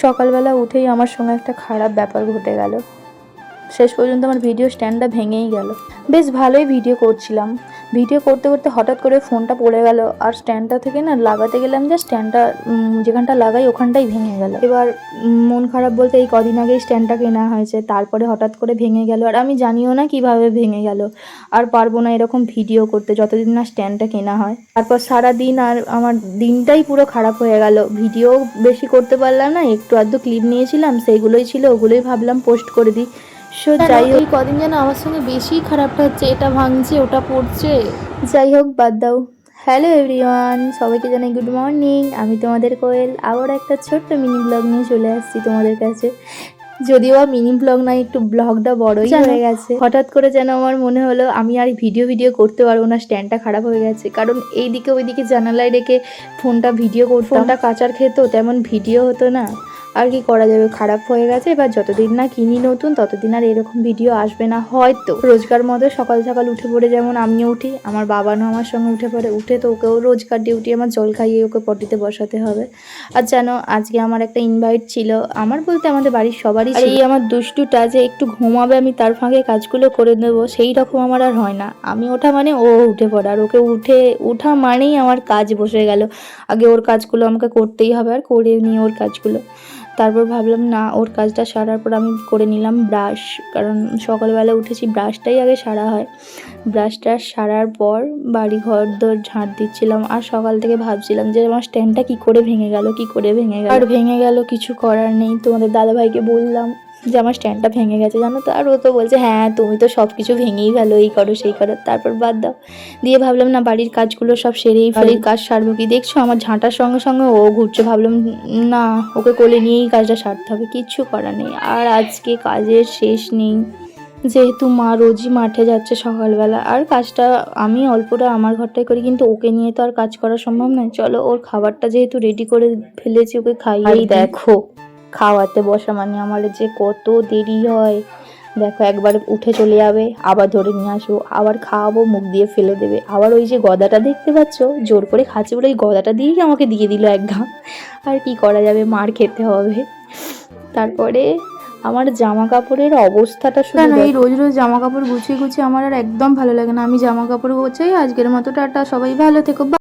সকালবেলা উঠেই আমার সঙ্গে একটা খারাপ ব্যাপার ঘটে গেল। শেষ পর্যন্ত আমার ভিডিও স্ট্যান্ডটা ভেঙেই গেল। বেশ ভালোই ভিডিও করছিলাম, ভিডিও করতে করতে হঠাৎ করে ফোনটা পড়ে গেল, আর স্ট্যান্ডটা থেকে না লাগাতে গেলাম যে স্ট্যান্ডটা যেখানটা লাগাই ওখানটাই ভেঙে গেল। এবার মন খারাপ বলতে এই কদিন আগেই স্ট্যান্ডটা কেনা হয়েছে, তারপরে হঠাৎ করে ভেঙে গেল, আর আমি জানিও না কিভাবে ভেঙে গেল। আর পারবো না এরকম ভিডিও করতে যতদিন না স্ট্যান্ডটা কেনা হয়। তারপর সারা দিন আর আমার দিনটাই পুরো খারাপ হয়ে গেল। ভিডিও বেশি করতে পারলাম না, একটু আধটু ক্লিপ নিয়েছিলাম, সেইগুলোই ছিল, ওগুলোই ভাবলাম পোস্ট করে দিই। যাই হোক, এই কদিন যেন আমার সঙ্গে বেশি খারাপটা হচ্ছে, এটা ভাঙছে ওটা পড়ছে। যাই হোক, বাদ দাও। হ্যালো এভরিওয়ান, সবাইকে জানাই গুড মর্নিং। আমি তোমাদের কোয়েল, আবার একটা ছোট্ট মিনি ব্লগ নিয়ে চলে আসছি তোমাদের কাছে। যদিও মিনি ব্লগ নয়, একটু ব্লগটা বড়ই হয়ে গেছে। হঠাৎ করে যেন আমার মনে হলো আমি আর ভিডিও করতে পারবো না, স্ট্যান্ডটা খারাপ হয়ে গেছে। কারণ এইদিকে ওইদিকে জানালায় রেখে ফোনটা ভিডিও করতাম, ফোনটা কাচার খেত, তেমন ভিডিও হতো না। আর কি করা যাবে, খারাপ হয়ে গেছে। এবার যতদিন না কিনি নতুন, ততদিন আর এরকম ভিডিও আসবে না হয়তো। রোজকার মতো সকাল সকাল উঠে পড়ে যেমন আমিও উঠি, আমার বাবানও আমার সঙ্গে উঠে পড়ে। উঠে তো ওকেও রোজকার ডিউটি, আমার জল খাইয়ে ওকে পটিতে বসাতে হবে। আর জানো, আজকে আমার একটা ইনভাইট ছিল, আমার বলতে আমাদের বাড়ির সবারই। আর এই আমার দুষ্টুটা যে একটু ঘুমাবে, আমি তার ফাঁকে কাজগুলো করে দেবো, সেই রকম আমার আর হয় না। আমি ওঠা মানে ও উঠে পড়ে, আর ওকে উঠা মানেই আমার কাজ বসে গেল। আগে ওর কাজগুলো আমাকে করতেই হবে, আর করে নিয়ে ওর কাজগুলো। তারপর ভাবলাম না, ওর কাজটা সারার পর আমি করে নিলাম ব্রাশ, কারণ সকালবেলা উঠেছি, ব্রাশটাই আগে সারা হয়। ব্রাশটা সারার পর বাড়ি ঘর দর ঝাঁট দিচ্ছিলাম, আর সকাল থেকে ভাবছিলাম যে আমার স্ট্যান্ডটা কী করে ভেঙে গেল। আর ভেঙে গেল, কিছু করার নেই। তোমাদের দাদাভাইকে বললাম যে আমার স্ট্যান্ডটা ভেঙে গেছে জানো তো, আর ও তো বলছে হ্যাঁ তুমি তো সব কিছু ভেঙেই ফেলো, এই করো সেই করো। তারপর বাদ দাও দিয়ে ভাবলাম না, বাড়ির কাজগুলো সব সেরেই ফেলি। কাজ সারবো কি, দেখছো আমার ঝাঁটার সঙ্গে সঙ্গে ও ঘুরছে। ভাবলাম না, ওকে কোলে নিয়েই কাজটা সারতে হবে, কিচ্ছু করার নেই। আর আজকে কাজের শেষ নেই, যেহেতু মা রোজই মাঠে যাচ্ছে সকালবেলা, আর কাজটা আমি অল্পটা আমার ঘরটাই করি, কিন্তু ওকে নিয়ে তো আর কাজ করা সম্ভব নয়। চলো, ওর খাবারটা যেহেতু রেডি করে ফেলেছি, ওকে খাইয়েই। দেখো, খাওয়াতে বসা মানে আমার যে কত দেরি হয়। দেখো, একবার উঠে চলে যাবে, আবার ধরে নিয়ে আসবো, আবার খাওয়াবো, মুখ দিয়ে ফেলে দেবে, আবার ওই যে গদাটা দেখতে পাচ্ছ জোর করে খাচ্ছে বলে ওই গদাটা দিয়েই আমাকে দিয়ে দিল এক ঘা। আর কি করা যাবে, মার খেতে হবে। তারপরে আমার জামা কাপড়ের অবস্থাটা শুধু, এই রোজ রোজ জামা কাপড় গুছিয়ে আমার আর একদম ভালো লাগে না। আমি জামা কাপড় গোছাই, আজকের মতো টাটা, সবাই ভালো থেকো।